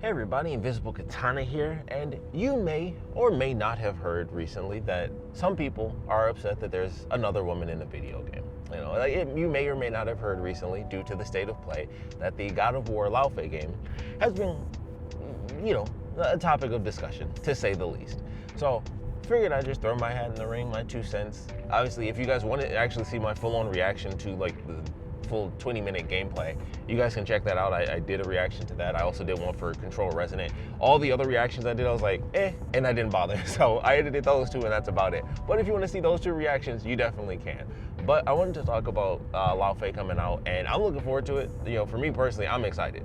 Hey everybody, Invisiblekatana here, and you may or may not have heard recently that some people are upset that there's another woman in a video game. You may or may not have heard recently, due to the state of play, that the God of War Laufey game has been, a topic of discussion, to say the least. So, figured I'd just throw my hat in the ring, my 2 cents. Obviously, if you guys want to actually see my full-on reaction to the full 20-minute gameplay, you guys can check that out. I did a reaction to that. I also did one for Control Resonant. All the other reactions I did, I was like, and I didn't bother. So I edited those two, and that's about it. But if you want to see those two reactions, you definitely can. But I wanted to talk about Laufey coming out, and I'm looking forward to it. For me personally, I'm excited.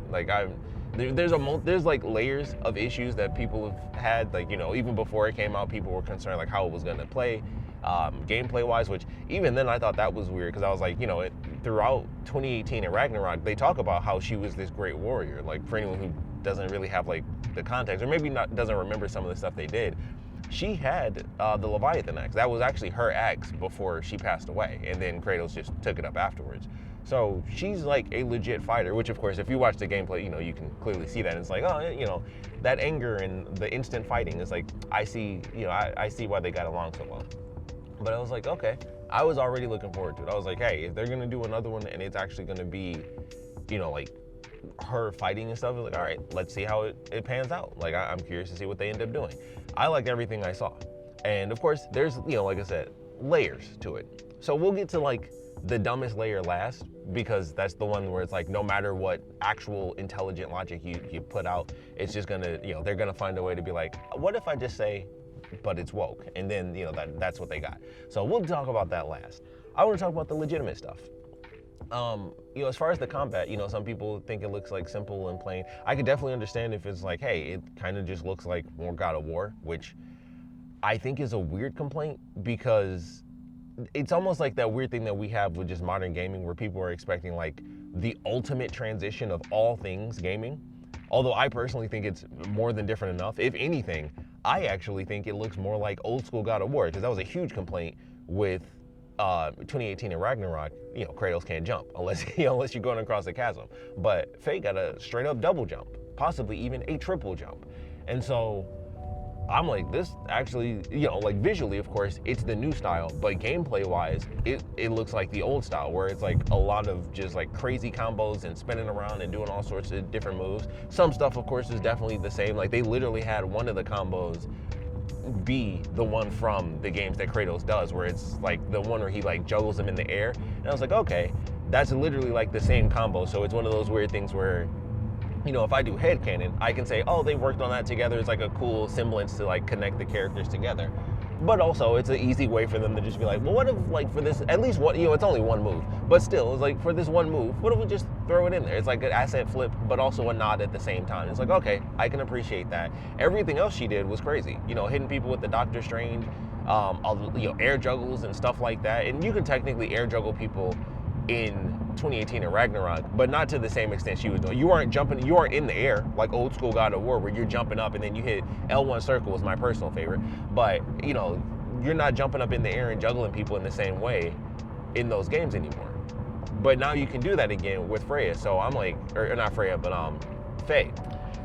There's like layers of issues that people have had. Even before it came out, people were concerned like how it was gonna play. Gameplay wise, which even then I thought that was weird, because I was like, throughout 2018 and Ragnarok, they talk about how she was this great warrior. Like, for anyone who doesn't really have like the context, or maybe not doesn't remember some of the stuff they did, she had the Leviathan axe. That was actually her axe before she passed away, and then Kratos just took it up afterwards. So she's like a legit fighter, which of course, if you watch the gameplay, you can clearly see that. It's like, that anger and the instant fighting is like, I see why they got along so well. But I was like, okay, I was already looking forward to it. I was like, hey, if they're gonna do another one and it's actually gonna be, like her fighting and stuff, like, all right, let's see how it pans out. Like, I'm curious to see what they end up doing. I liked everything I saw. And of course, there's, like I said, layers to it. So we'll get to like the dumbest layer last, because that's the one where it's like, no matter what actual intelligent logic you put out, it's just gonna, they're gonna find a way to be like, what if I just say, but it's woke, and then that's what they got. So we'll talk about that last. I want to talk about the legitimate stuff. As far as the combat, some people think it looks like simple and plain. I could definitely understand if it's like, hey, it kind of just looks like more God of War, which I think is a weird complaint, because it's almost like that weird thing that we have with just modern gaming, where people are expecting like the ultimate transition of all things gaming. Although I personally think it's more than different enough. If anything, I actually think it looks more like old school God of War, because that was a huge complaint with 2018 and Ragnarok. Kratos can't jump unless you're going across a chasm. But Faye got a straight up double jump, possibly even a triple jump. And so I'm like, this actually, like visually, of course, it's the new style, but gameplay wise, it looks like the old style, where it's like a lot of just like crazy combos and spinning around and doing all sorts of different moves. Some stuff, of course, is definitely the same. Like, they literally had one of the combos be the one from the games that Kratos does, where it's like the one where he like juggles them in the air. And I was like, okay, that's literally like the same combo. So it's one of those weird things where, if I do headcanon, I can say, oh, they worked on that together. It's like a cool semblance to like connect the characters together. But also, it's an easy way for them to just be like, well, what if like for this, at least one, it's only one move, but still, it's like for this one move, what if we just throw it in there? It's like an asset flip, but also a nod at the same time. It's like, okay, I can appreciate that. Everything else she did was crazy. Hitting people with the Doctor Strange, air juggles and stuff like that. And you can technically air juggle people in 2018 and Ragnarok, but not to the same extent she was doing. You aren't in the air like old school God of War, where you're jumping up and then you hit L1 circle, is my personal favorite. But you're not jumping up in the air and juggling people in the same way in those games anymore. But now you can do that again with Freya. So I'm like, or not Freya, but Faye.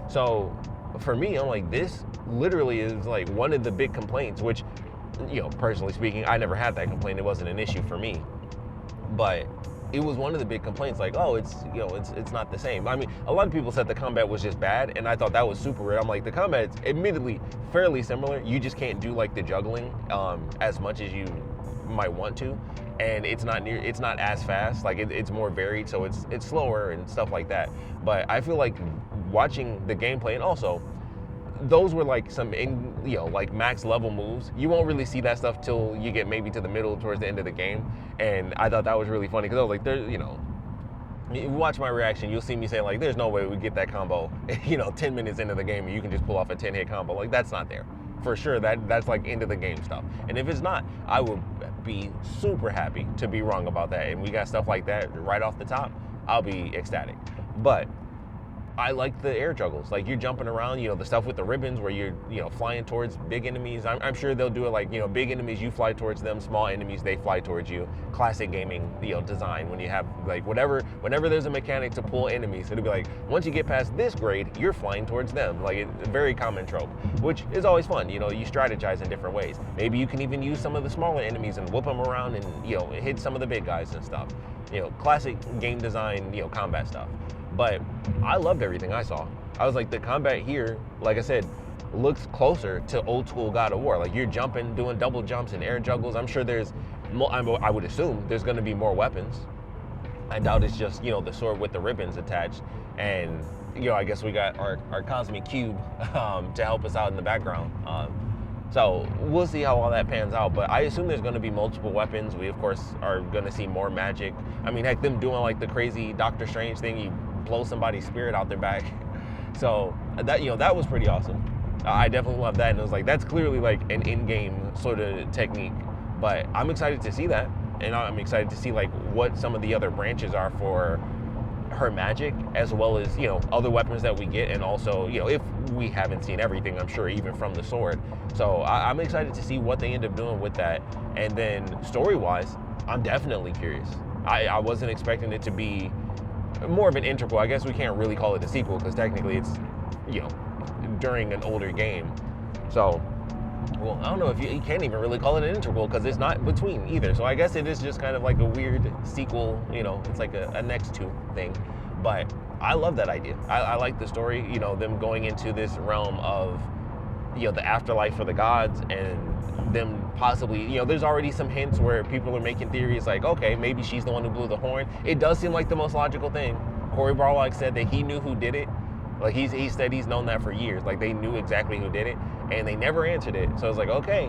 So for me, I'm like, this literally is like one of the big complaints, which, personally speaking, I never had that complaint. It wasn't an issue for me. But it was one of the big complaints, like, oh, it's not the same. I mean, a lot of people said the combat was just bad, and I thought that was super weird. I'm like, the combat's admittedly fairly similar. You just can't do like the juggling as much as you might want to, and it's not as fast. Like, it's more varied, so it's slower and stuff like that. But I feel like watching the gameplay, and also those were like some like max level moves. You won't really see that stuff till you get maybe to the middle, towards the end of the game. And I thought that was really funny, because I was like, there's, if you watch my reaction, you'll see me saying like, there's no way we get that combo 10 minutes into the game and you can just pull off a 10-hit combo. Like, that's not there for sure. That's like end of the game stuff. And if it's not, I would be super happy to be wrong about that, and we got stuff like that right off the top, I'll be ecstatic. But I like the air juggles. Like, you're jumping around, the stuff with the ribbons where you're, flying towards big enemies. I'm sure they'll do it like, big enemies, you fly towards them, small enemies, they fly towards you. Classic gaming, design. When you have, like, whenever there's a mechanic to pull enemies, it'll be like, once you get past this grade, you're flying towards them. Like, it's a very common trope, which is always fun. You strategize in different ways. Maybe you can even use some of the smaller enemies and whoop them around and, hit some of the big guys and stuff. Classic game design, combat stuff. But I loved everything I saw. I was like, the combat here, like I said, looks closer to old school God of War. Like, you're jumping, doing double jumps and air juggles. I'm sure I would assume there's going to be more weapons. I doubt it's just, the sword with the ribbons attached. And, I guess we got our cosmic cube to help us out in the background. So we'll see how all that pans out, but I assume there's going to be multiple weapons. We, of course, are going to see more magic. I mean, heck, them doing like the crazy Doctor Strange thing, you blow somebody's spirit out their back. So that was pretty awesome. I definitely love that, and it was like, that's clearly like an in-game sort of technique. But I'm excited to see that, and I'm excited to see like what some of the other branches are for her magic, as well as other weapons that we get, and also if we haven't seen everything, I'm sure, even from the sword. So I'm excited to see what they end up doing with that. And then story-wise, I'm definitely curious. I wasn't expecting it to be more of an integral. I guess we can't really call it a sequel because technically it's during an older game. So, well, I don't know if you can't even really call it an integral because it's not between either. So I guess it is just kind of like a weird sequel, it's like a next to thing. But I love that idea. I like the story, them going into this realm of, the afterlife for the gods, and them possibly, there's already some hints where people are making theories like, okay, maybe she's the one who blew the horn. It does seem like the most logical thing. Cory Barlog said that he knew who did it. Like, he said he's known that for years. Like, they knew exactly who did it, and they never answered it. So it's like, okay,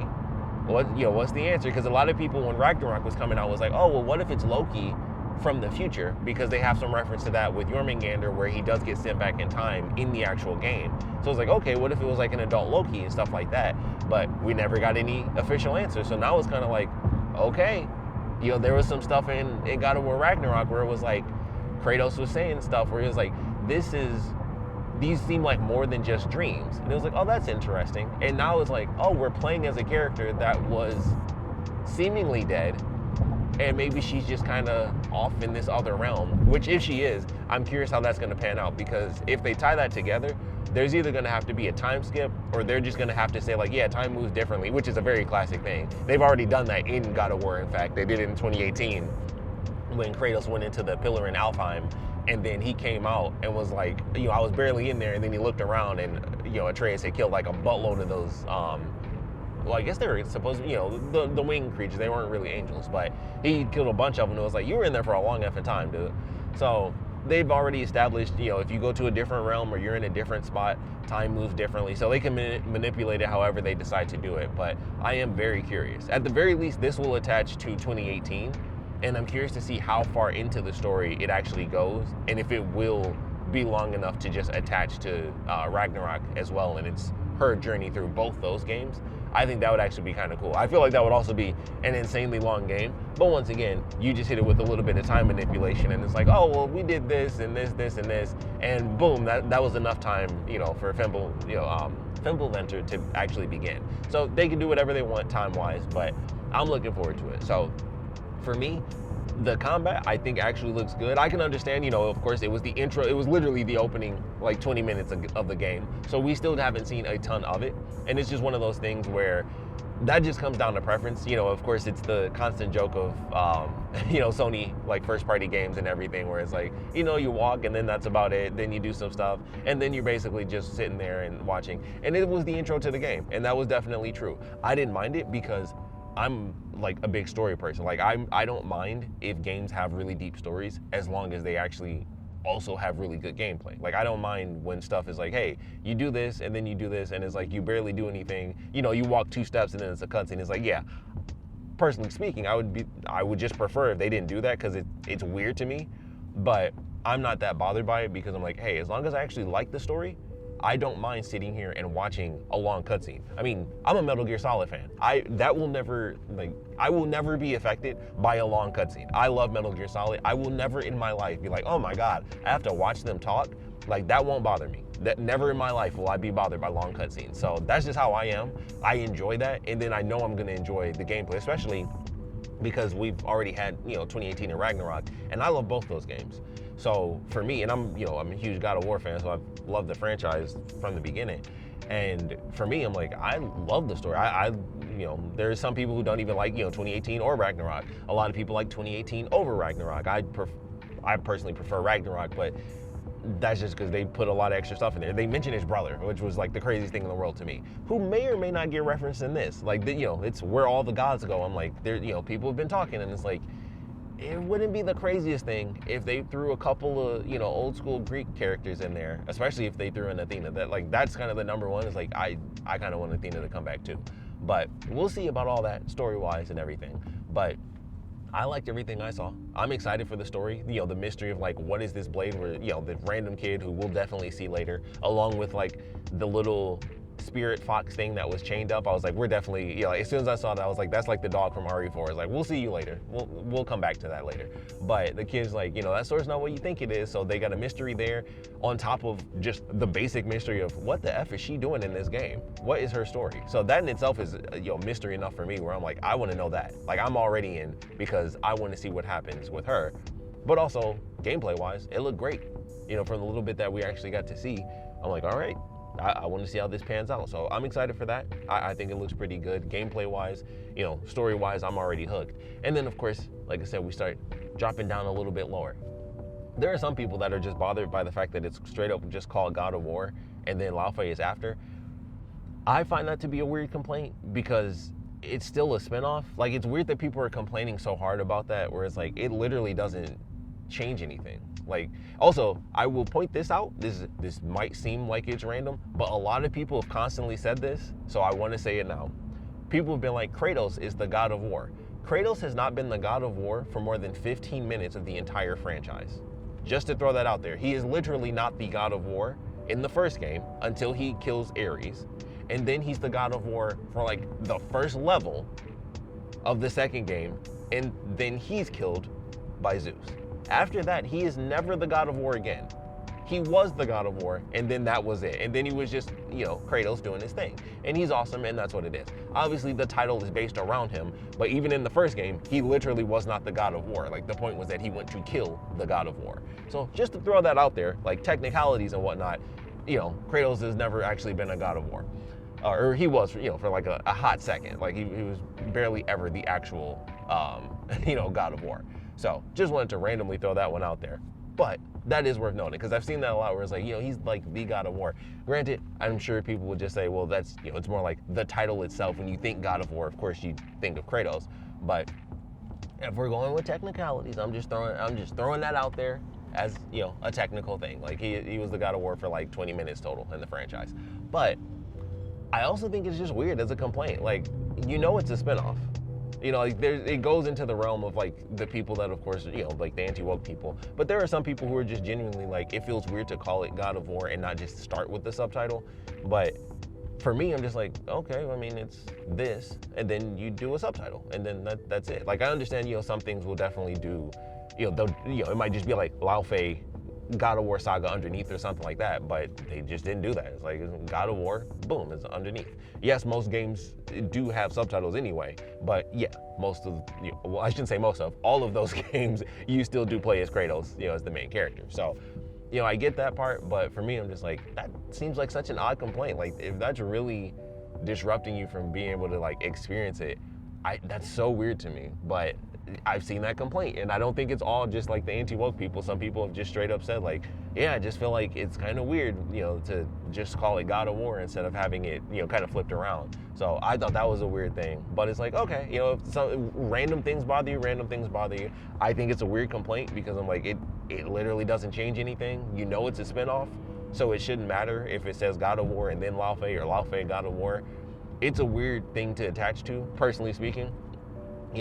what's the answer? Because a lot of people, when Ragnarok was coming out, was like, oh, well, what if it's Loki from the future? Because they have some reference to that with Jormungandr, where he does get sent back in time in the actual game. So it's like, okay, what if it was like an adult Loki and stuff like that? But we never got any official answer. So now it's kind of like, okay, there was some stuff in God of War Ragnarok where it was like, Kratos was saying stuff where he was like, these seem like more than just dreams. And it was like, oh, that's interesting. And now it's like, oh, we're playing as a character that was seemingly dead, and maybe she's just kind of off in this other realm, which if she is, I'm curious how that's going to pan out, because if they tie that together, there's either going to have to be a time skip, or they're just going to have to say like, yeah, time moves differently, which is a very classic thing. They've already done that in God of War. In fact, they did it in 2018 when Kratos went into the pillar in Alfheim, and then he came out and was like, I was barely in there, and then he looked around, and Atreus had killed like a buttload of those well, I guess they were supposed to, the winged creatures. They weren't really angels, but he killed a bunch of them. And it was like, you were in there for a long effing time, dude. So they've already established, if you go to a different realm or you're in a different spot, time moves differently. So they can manipulate it however they decide to do it. But I am very curious. At the very least, this will attach to 2018. And I'm curious to see how far into the story it actually goes, and if it will be long enough to just attach to Ragnarok as well, and it's her journey through both those games. I think that would actually be kind of cool. I feel like that would also be an insanely long game, but once again, you just hit it with a little bit of time manipulation, and it's like, oh, well, we did this and this, this and this, and boom, that was enough time, for Fimbulventor to actually begin. So they can do whatever they want time-wise, but I'm looking forward to it. So for me, the combat, I think, actually looks good. I can understand, of course, it was the intro. It was literally the opening, like, 20 minutes of the game. So we still haven't seen a ton of it. And it's just one of those things where that just comes down to preference. Of course, it's the constant joke of, Sony, like, first-party games and everything, where it's like, you walk, and then that's about it. Then you do some stuff, and then you're basically just sitting there and watching. And it was the intro to the game, and that was definitely true. I didn't mind it because I'm like a big story person. Like, I don't mind if games have really deep stories, as long as they actually also have really good gameplay. Like, I don't mind when stuff is like, hey, you do this and then you do this, and it's like you barely do anything. You walk 2 steps and then it's a cutscene. It's like, yeah, personally speaking, I would just prefer if they didn't do that, because it's weird to me. But I'm not that bothered by it, because I'm like, hey, as long as I actually like the story, I don't mind sitting here and watching a long cutscene. I mean, I'm a Metal Gear Solid fan. I will never be affected by a long cutscene. I love Metal Gear Solid. I will never in my life be like, oh my God, I have to watch them talk. Like, that won't bother me. That never in my life will I be bothered by long cutscenes. So that's just how I am. I enjoy that, and then I know I'm gonna enjoy the gameplay, especially because we've already had, 2018 and Ragnarok, and I love both those games. So for me, and I'm a huge God of War fan, so I've loved the franchise from the beginning. And for me, I'm like, I love the story. There's some people who don't even like, 2018 or Ragnarok. A lot of people like 2018 over Ragnarok. I personally prefer Ragnarok, but that's just because they put a lot of extra stuff in there. They mentioned his brother, which was like the craziest thing in the world to me, who may or may not get referenced in this. Like, it's where all the gods go. I'm like, people have been talking, and it's like, it wouldn't be the craziest thing if they threw a couple of, old school Greek characters in there, especially if they threw in Athena. That's kind of the number one. Is like, I kind of want Athena to come back too. But we'll see about all that story-wise and everything. But I liked everything I saw. I'm excited for the story, the mystery of like, what is this blade, where, the random kid who we'll definitely see later, along with like the little spirit fox thing that was chained up. I was like, we're definitely, as soon as I saw that, I was like, that's like the dog from RE4. It's like, we'll see you later. We'll come back to that later. But the kid's like, that sword's not what you think it is. So they got a mystery there on top of just the basic mystery of what the F is she doing in this game? What is her story? So that in itself is, mystery enough for me, where I'm like, I want to know that. Like, I'm already in, because I want to see what happens with her. But also, gameplay wise, it looked great. For the little bit that we actually got to see, I'm like, all right, I want to see how this pans out. So I'm excited for that. I think it looks pretty good. Gameplay wise, story wise, I'm already hooked. And then of course, like I said, we start dropping down a little bit lower. There are some people that are just bothered by the fact that it's straight up just called God of War, and then Laufey is after. I find that to be a weird complaint, because it's still a spinoff. Like, it's weird that people are complaining so hard about that, where it's like, it literally doesn't change anything. Like, also, I will point this out. This might seem like it's random, but a lot of people have constantly said this, so I want to say it now. People have been like, Kratos is the God of War. Kratos has not been the God of War for more than 15 minutes of the entire franchise. Just to throw that out there, he is literally not the God of War in the first game until he kills Ares, and then he's the God of War for like the first level of the second game, and then he's killed by Zeus. After that, he is never the God of War again. He was the God of War, and then that was it. And then he was just, Kratos doing his thing. And he's awesome, and that's what it is. Obviously, the title is based around him, but even in the first game, he literally was not the God of War. Like, the point was that he went to kill the God of War. So just to throw that out there, like technicalities and whatnot, Kratos has never actually been a God of War. Or he was, for like a hot second. Like, he was barely ever the actual, God of War. So just wanted to randomly throw that one out there. But that is worth noting, because I've seen that a lot, where it's like, he's like the God of War. Granted, I'm sure people would just say, well, that's, it's more like the title itself. When you think God of War, of course you think of Kratos. But if we're going with technicalities, I'm just throwing that out there as, a technical thing. Like, he was the God of War for like 20 minutes total in the franchise. But I also think it's just weird as a complaint. Like, it's a spinoff. It goes into the realm of like the people that, of course, like the anti-woke people. But there are some people who are just genuinely like, it feels weird to call it God of War and not just start with the subtitle. But for me, I'm just like, okay, I mean, it's this, and then you do a subtitle, and then that's it. Like, I understand, some things will definitely do, it might just be like Laufey God of War Saga underneath or something like that, but they just didn't do that. It's like God of War, boom, it's underneath. Yes, most games do have subtitles anyway, but yeah, I shouldn't say most of, all of those games, you still do play as Kratos, as the main character. So, I get that part, but for me, I'm just like, that seems like such an odd complaint. Like, if that's really disrupting you from being able to like experience it, that's so weird to me. But I've seen that complaint, and I don't think it's all just like the anti-woke people. Some people have just straight up said like, yeah, I just feel like it's kind of weird, to just call it God of War instead of having it, kind of flipped around. So I thought that was a weird thing, but it's like, okay, if some random things bother you, I think it's a weird complaint, because I'm like, it literally doesn't change anything. It's a spinoff, so it shouldn't matter if it says God of War and then Laufey, or Laufey God of War. It's a weird thing to attach to, personally speaking.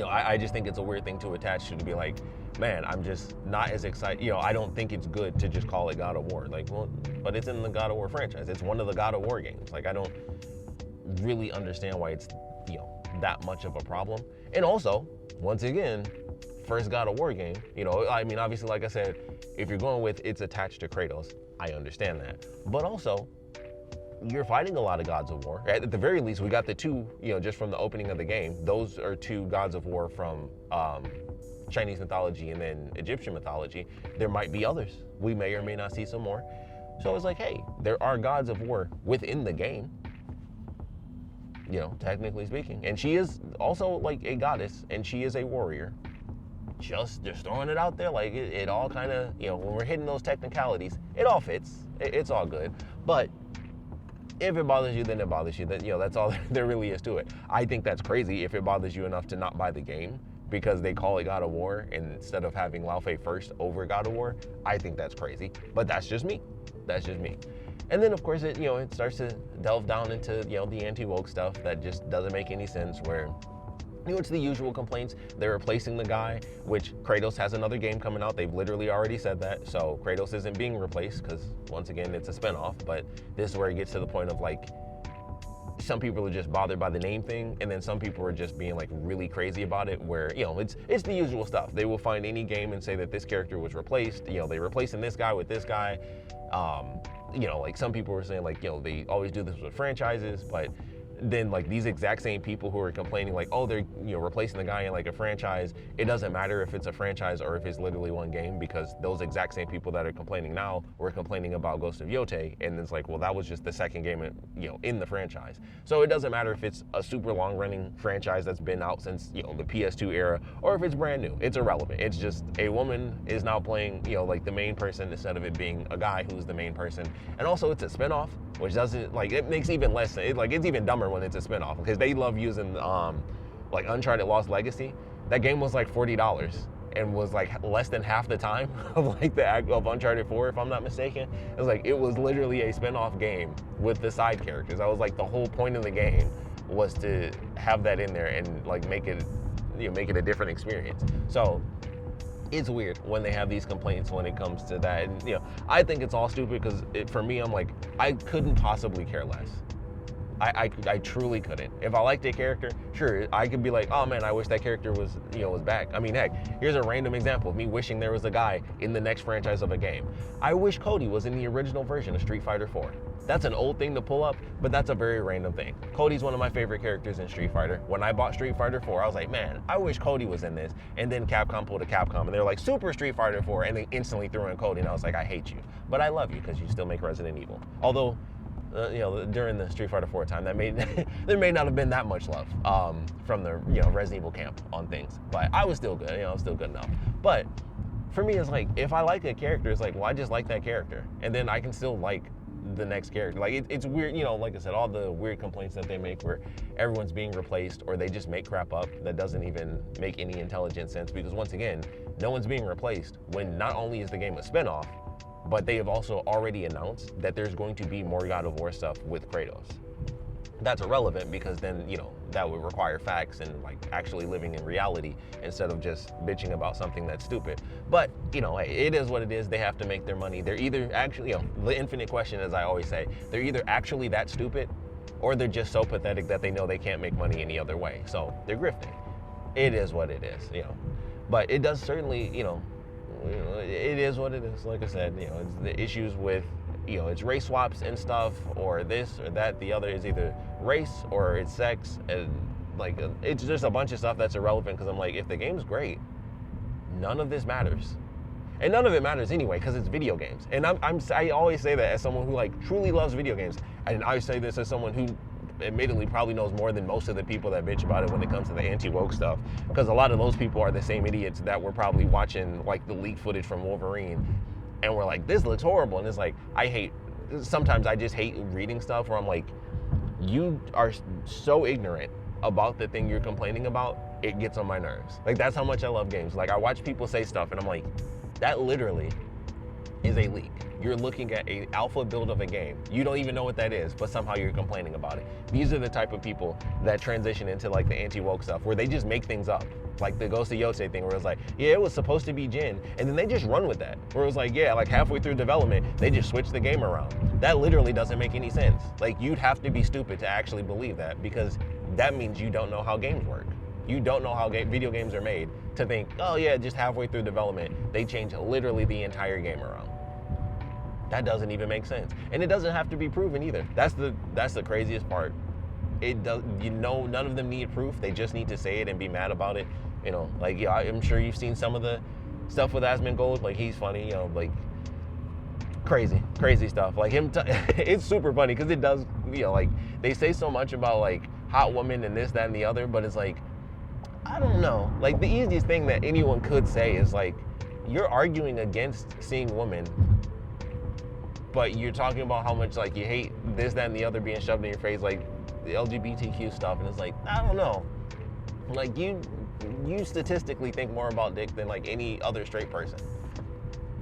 I just think it's a weird thing to attach to be like, man, I'm just not as excited. I don't think it's good to just call it God of War. Like, well, but it's in the God of War franchise. It's one of the God of War games. Like, I don't really understand why it's, that much of a problem. And also, once again, first God of War game, I mean, obviously, like I said, if you're going with it's attached to Kratos, I understand that. But also, you're fighting a lot of gods of war. At the very least, we got the two, just from the opening of the game. Those are two gods of war from Chinese mythology and then Egyptian mythology. There might be others. We may or may not see some more. So it's like, hey, there are gods of war within the game, technically speaking. And she is also like a goddess, and she is a warrior. Just throwing it out there, like it all kind of, when we're hitting those technicalities, it all fits. It's all good. But if it bothers you, then it bothers you. Then, that's all there really is to it. I think that's crazy if it bothers you enough to not buy the game because they call it God of War instead of having Laufey first over God of War. I think that's crazy. But that's just me. That's just me. And then, of course, it starts to delve down into, the anti-woke stuff that just doesn't make any sense where, it's the usual complaints. They're replacing the guy, which Kratos has another game coming out. They've literally already said that. So Kratos isn't being replaced because, once again, it's a spinoff. But this is where it gets to the point of, like, some people are just bothered by the name thing, and then some people are just being, like, really crazy about it where, it's the usual stuff. They will find any game and say that this character was replaced. They're replacing this guy with this guy. Like, some people were saying, like, they always do this with franchises, but then like these exact same people who are complaining like, oh, they're replacing the guy in like a franchise. It doesn't matter if it's a franchise or if it's literally one game, because those exact same people that are complaining now were complaining about Ghost of Yotei, and it's like, well, that was just the second game in the franchise. So it doesn't matter if it's a super long running franchise that's been out since the PS2 era or if it's brand new. It's irrelevant. It's just a woman is now playing like the main person instead of it being a guy who's the main person. And also it's a spinoff, which doesn't like, it makes even less sense. It's even dumber when it's a spinoff, because they love using like Uncharted Lost Legacy. That game was like $40 and was like less than half the time of like of Uncharted 4, if I'm not mistaken. It was like, it was literally a spinoff game with the side characters. That was like the whole point of the game, was to have that in there and like make it a different experience. So it's weird when they have these complaints when it comes to that. And I think it's all stupid, because for me, I'm like, I couldn't possibly care less. I truly couldn't. If I liked a character, sure, I could be like, oh man, I wish that character was back. I mean, heck, here's a random example of me wishing there was a guy in the next franchise of a game. I wish Cody was in the original version of Street Fighter 4. That's an old thing to pull up, but that's a very random thing. Cody's one of my favorite characters in Street Fighter. When I bought Street Fighter 4, I was like, man, I wish Cody was in this. And then Capcom pulled a Capcom, and they're like, Super Street Fighter 4, and they instantly threw in Cody, and I was like, I hate you. But I love you, because you still make Resident Evil. Although, during the Street Fighter 4 time, there may not have been that much love from the Resident Evil camp on things, but I was still good. I was still good enough. But for me, it's like, if I like a character, it's like, well, I just like that character, and then I can still like the next character. Like it's weird, like I said, all the weird complaints that they make where everyone's being replaced, or they just make crap up that doesn't even make any intelligent sense, because once again, no one's being replaced when not only is the game a spinoff, but they have also already announced that there's going to be more God of War stuff with Kratos. That's irrelevant, because then, that would require facts and like actually living in reality instead of just bitching about something that's stupid. But, it is what it is. They have to make their money. They're either actually, the infinite question, as I always say, they're either actually that stupid, or they're just so pathetic that they know they can't make money any other way. So they're grifting. It is what it is, But it does certainly, it is what it is. Like I said, it's the issues with, it's race swaps and stuff, or this or that. The other is either race or it's sex, and like it's just a bunch of stuff that's irrelevant. Because I'm like, if the game's great, none of this matters, and none of it matters anyway, because it's video games. And I always say that as someone who like truly loves video games, and I say this as someone who admittedly probably knows more than most of the people that bitch about it when it comes to the anti-woke stuff, because a lot of those people are the same idiots that were probably watching like the leaked footage from Wolverine and we're like, this looks horrible. And it's like, sometimes I just hate reading stuff where I'm like, you are so ignorant about the thing you're complaining about, it gets on my nerves. Like, that's how much I love games. Like, I watch people say stuff and I'm like, that literally is a leak. You're looking at an alpha build of a game. You don't even know what that is, but somehow you're complaining about it. These are the type of people that transition into like the anti-woke stuff, where they just make things up. Like the Ghost of Yotei thing, where it's like, yeah, it was supposed to be Jin, and then they just run with that. Where it was like, yeah, like halfway through development, they just switch the game around. That literally doesn't make any sense. Like, you'd have to be stupid to actually believe that, because that means you don't know how games work. You don't know how video games are made to think, oh yeah, just halfway through development, they change literally the entire game around. That doesn't even make sense. And it doesn't have to be proven either. That's the craziest part. It does, none of them need proof. They just need to say it and be mad about it. Like, yeah, I'm sure you've seen some of the stuff with Asmongold. Like, he's funny, like crazy stuff. Like him, it's super funny because it does, like they say so much about like hot women and this, that, and the other, but it's like, I don't know. Like the easiest thing that anyone could say is like, you're arguing against seeing women, but you're talking about how much like you hate this, that, and the other being shoved in your face, like the LGBTQ stuff, and it's like, I don't know. Like you statistically think more about dick than like any other straight person.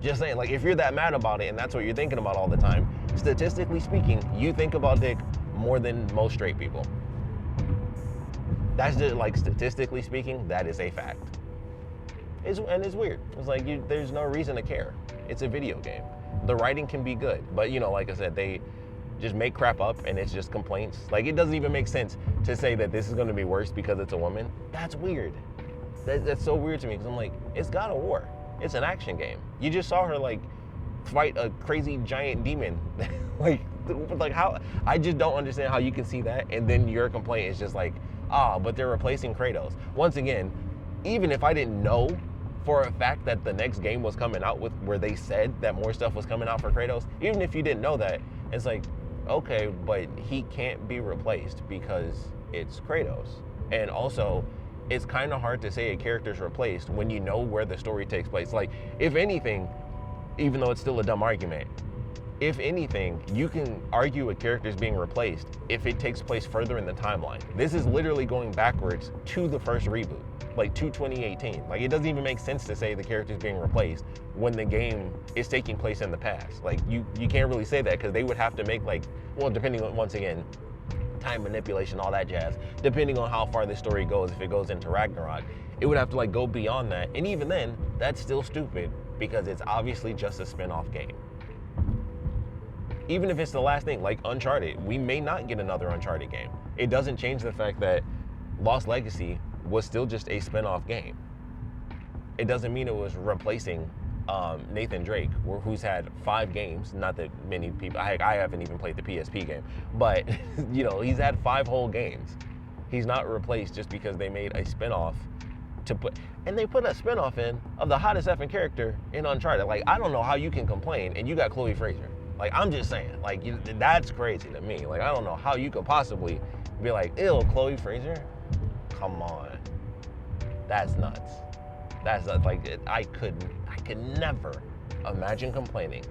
Just saying, like if you're that mad about it and that's what you're thinking about all the time, statistically speaking, you think about dick more than most straight people. That's just like statistically speaking, that is a fact. And it's weird. It's like there's no reason to care. It's a video game. The writing can be good, but like I said, they just make crap up and it's just complaints. Like it doesn't even make sense to say that this is going to be worse because it's a woman. That's weird. That's so weird to me because I'm like, it's God of War. It's an action game. You just saw her like fight a crazy giant demon. like how, I just don't understand how you can see that and then your complaint is just like, but they're replacing Kratos. Once again, even if I didn't know for a fact that the next game was coming out with where they said that more stuff was coming out for Kratos, even if you didn't know that, it's like, okay, but he can't be replaced because it's Kratos. And also, it's kind of hard to say a character's replaced when you know where the story takes place. Like, if anything, even though it's still a dumb argument, if anything, you can argue a character's being replaced if it takes place further in the timeline. This is literally going backwards to the first reboot, like to 2018. Like, it doesn't even make sense to say the character's being replaced when the game is taking place in the past. Like, you can't really say that because they would have to make like, well, depending on, once again, time manipulation, all that jazz, depending on how far the story goes, if it goes into Ragnarok, it would have to like go beyond that. And even then, that's still stupid because it's obviously just a spin-off game. Even if it's the last thing, like Uncharted, we may not get another Uncharted game. It doesn't change the fact that Lost Legacy was still just a spin-off game. It doesn't mean it was replacing Nathan Drake, who's had 5 games. Not that many people, I haven't even played the PSP game, but he's had 5 whole games. He's not replaced just because they made a spin-off and they put a spin-off in of the hottest effing character in Uncharted. Like, I don't know how you can complain and you got Chloe Fraser. Like, I'm just saying, like, that's crazy to me. Like, I don't know how you could possibly be like, ew, Chloe Fraser? Come on. That's nuts. That's nuts. Like, I could never imagine complaining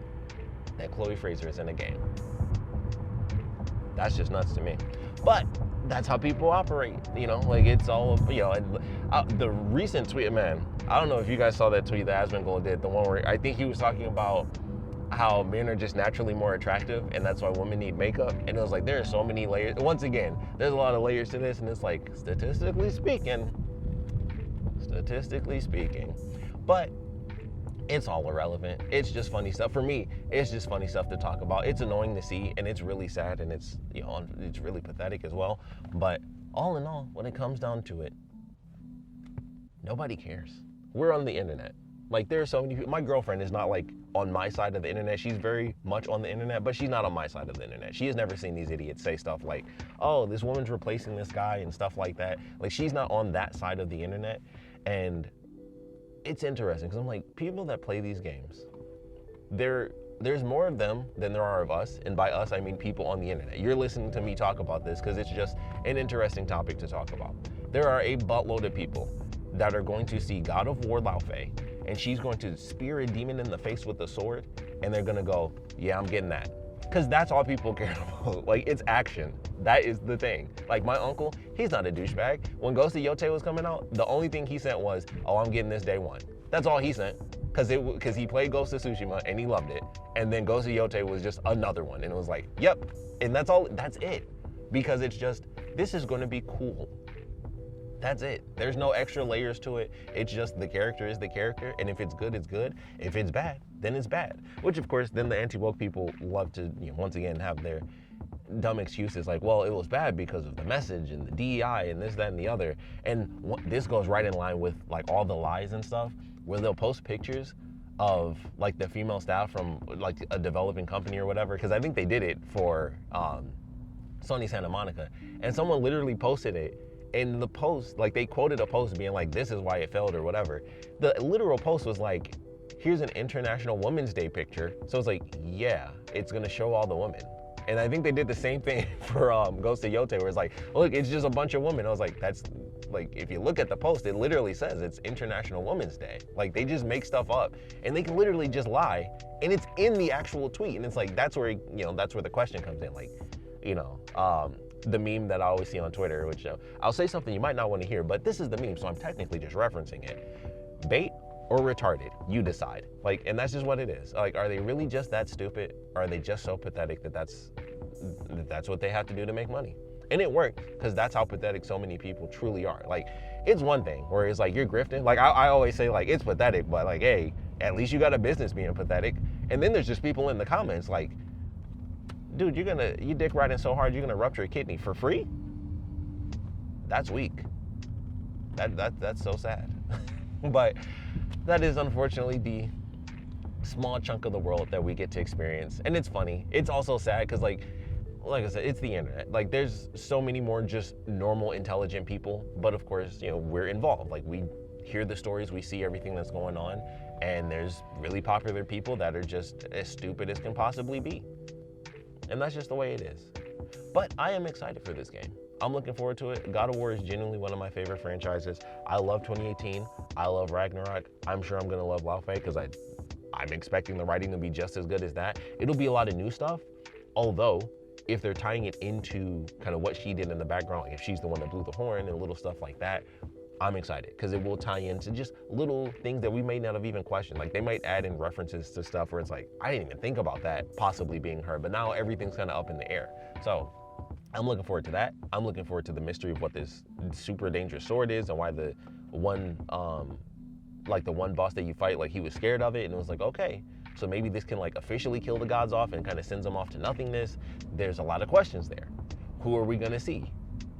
that Chloe Fraser is in a game. That's just nuts to me. But that's how people operate, like it's all, the recent tweet, man, I don't know if you guys saw that tweet that Asmongold did, the one where I think he was talking about how men are just naturally more attractive and that's why women need makeup. And it was like, there are so many layers. Once again, there's a lot of layers to this and it's like, statistically speaking, but it's all irrelevant. It's just funny stuff. For me, it's just funny stuff to talk about. It's annoying to see and it's really sad and it's, it's really pathetic as well. But all in all, when it comes down to it, nobody cares. We're on the internet. Like, there are so many people. My girlfriend is not like on my side of the internet. She's very much on the internet, but she's not on my side of the internet. She has never seen these idiots say stuff like, oh, this woman's replacing this guy and stuff like that. Like, she's not on that side of the internet. And it's interesting because I'm like, people that play these games, there's more of them than there are of us. And by us, I mean people on the internet. You're listening to me talk about this because it's just an interesting topic to talk about. There are a buttload of people that are going to see God of War Laufey, and she's going to spear a demon in the face with a sword, and they're gonna go, yeah, I'm getting that. Because that's all people care about. Like, it's action. That is the thing. Like, my uncle, he's not a douchebag. When Ghost of Yotei was coming out, the only thing he sent was, oh, I'm getting this day one. That's all he sent. Because he played Ghost of Tsushima, and he loved it. And then Ghost of Yotei was just another one. And it was like, yep. And that's it. Because it's just, this is gonna be cool. That's it. There's no extra layers to it. It's just the character is the character, and if it's good, it's good. If it's bad, then it's bad. Which, of course, then the anti-woke people love to, once again, have their dumb excuses like, well, it was bad because of the message and the DEI and this, that, and the other. And this goes right in line with like all the lies and stuff, where they'll post pictures of like the female staff from like a developing company or whatever, because I think they did it for Sony Santa Monica, and someone literally posted it. In the post, like they quoted a post being like, this is why it failed or whatever. The literal post was like, here's an International Women's Day picture. So it's like, yeah, it's gonna show all the women. And I think they did the same thing for Ghost of Yote, where it's like, look, it's just a bunch of women. I was like, that's like, if you look at the post, it literally says it's International Women's Day. Like they just make stuff up and they can literally just lie, and it's in the actual tweet. And it's like, that's where, that's where the question comes in. Like, the meme that I always see on Twitter, which I'll say something you might not want to hear, but this is the meme, so I'm technically just referencing it. Bait or retarded, you decide. Like, and that's just what it is. Like, are they really just that stupid? Or are they just so pathetic that that's what they have to do to make money? And it worked, because that's how pathetic so many people truly are. Like, it's one thing where it's like you're grifting. Like I always say, like, it's pathetic, but like, hey, at least you got a business being pathetic. And then there's just people in the comments like, dude, you dick riding so hard, you're gonna rupture a kidney for free? That's weak. That's so sad. But that is unfortunately the small chunk of the world that we get to experience. And it's funny. It's also sad because like I said, it's the internet. Like there's so many more just normal, intelligent people. But of course, we're involved. Like we hear the stories, we see everything that's going on. And there's really popular people that are just as stupid as can possibly be. And that's just the way it is. But I am excited for this game. I'm looking forward to it. God of War is genuinely one of my favorite franchises. I love 2018. I love Ragnarok. I'm sure I'm gonna love Laufey because I'm expecting the writing to be just as good as that. It'll be a lot of new stuff. Although, if they're tying it into kind of what she did in the background, like if she's the one that blew the horn and little stuff like that, I'm excited because it will tie into just little things that we may not have even questioned. Like they might add in references to stuff where it's like, I didn't even think about that possibly being her, but now everything's kind of up in the air. So I'm looking forward to that. I'm looking forward to the mystery of what this super dangerous sword is and why the one boss that you fight, like he was scared of it and it was like, okay, so maybe this can like officially kill the gods off and kind of sends them off to nothingness. There's a lot of questions there. Who are we gonna see?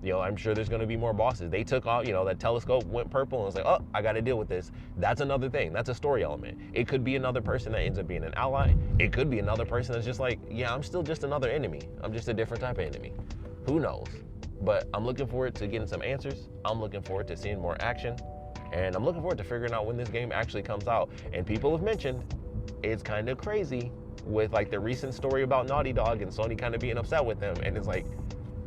I'm sure there's going to be more bosses. They took off, that telescope went purple and was like, oh, I got to deal with this. That's another thing. That's a story element. It could be another person that ends up being an ally. It could be another person that's just like, yeah, I'm still just another enemy. I'm just a different type of enemy. Who knows? But I'm looking forward to getting some answers. I'm looking forward to seeing more action. And I'm looking forward to figuring out when this game actually comes out. And people have mentioned it's kind of crazy with like the recent story about Naughty Dog and Sony kind of being upset with them. And it's like,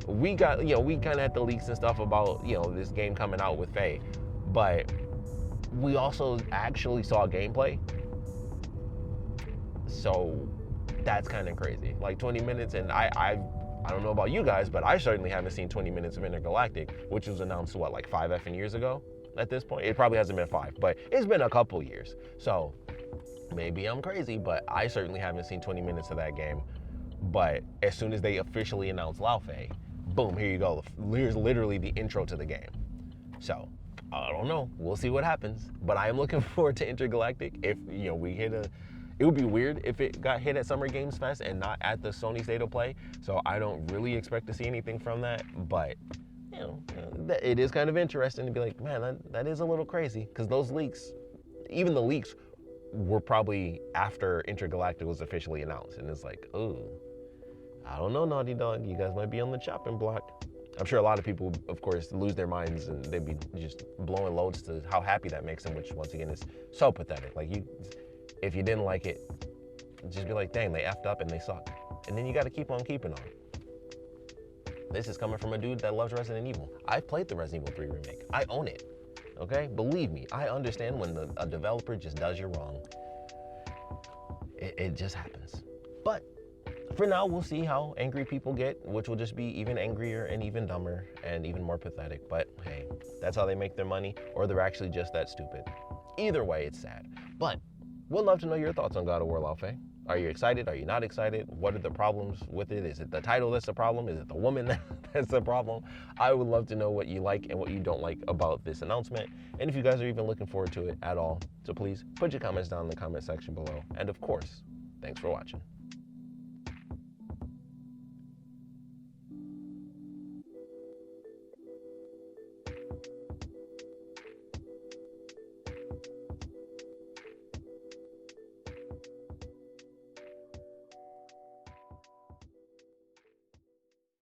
we kind of had the leaks and stuff about, this game coming out with Faye, but we also actually saw gameplay. So that's kind of crazy. Like 20 minutes, and I don't know about you guys, but I certainly haven't seen 20 minutes of Intergalactic, which was announced, like 5 effing years ago at this point? It probably hasn't been 5, but it's been a couple years. So maybe I'm crazy, but I certainly haven't seen 20 minutes of that game. But as soon as they officially announced Laufey, boom, here you go. Here's literally the intro to the game. So, I don't know. We'll see what happens. But I am looking forward to Intergalactic. If, we hit it would be weird if it got hit at Summer Games Fest and not at the Sony State of Play. So I don't really expect to see anything from that. But, it is kind of interesting to be like, man, that is a little crazy. Because those leaks, even the leaks, were probably after Intergalactic was officially announced. And it's like, oh, I don't know, Naughty Dog, you guys might be on the chopping block. I'm sure a lot of people, of course, lose their minds and they'd be just blowing loads to how happy that makes them, which once again is so pathetic. Like if you didn't like it, just be like, dang, they effed up and they suck. And then you gotta keep on keeping on. This is coming from a dude that loves Resident Evil. I played the Resident Evil 3 remake. I own it, okay? Believe me, I understand when a developer just does you wrong. It just happens. But for now, we'll see how angry people get, which will just be even angrier and even dumber and even more pathetic. But hey, that's how they make their money, or they're actually just that stupid. Either way, it's sad. But we'd love to know your thoughts on God of War, Laufey. Are you excited? Are you not excited? What are the problems with it? Is it the title that's the problem? Is it the woman that's the problem? I would love to know what you like and what you don't like about this announcement. And if you guys are even looking forward to it at all, so please put your comments down in the comment section below. And of course, thanks for watching.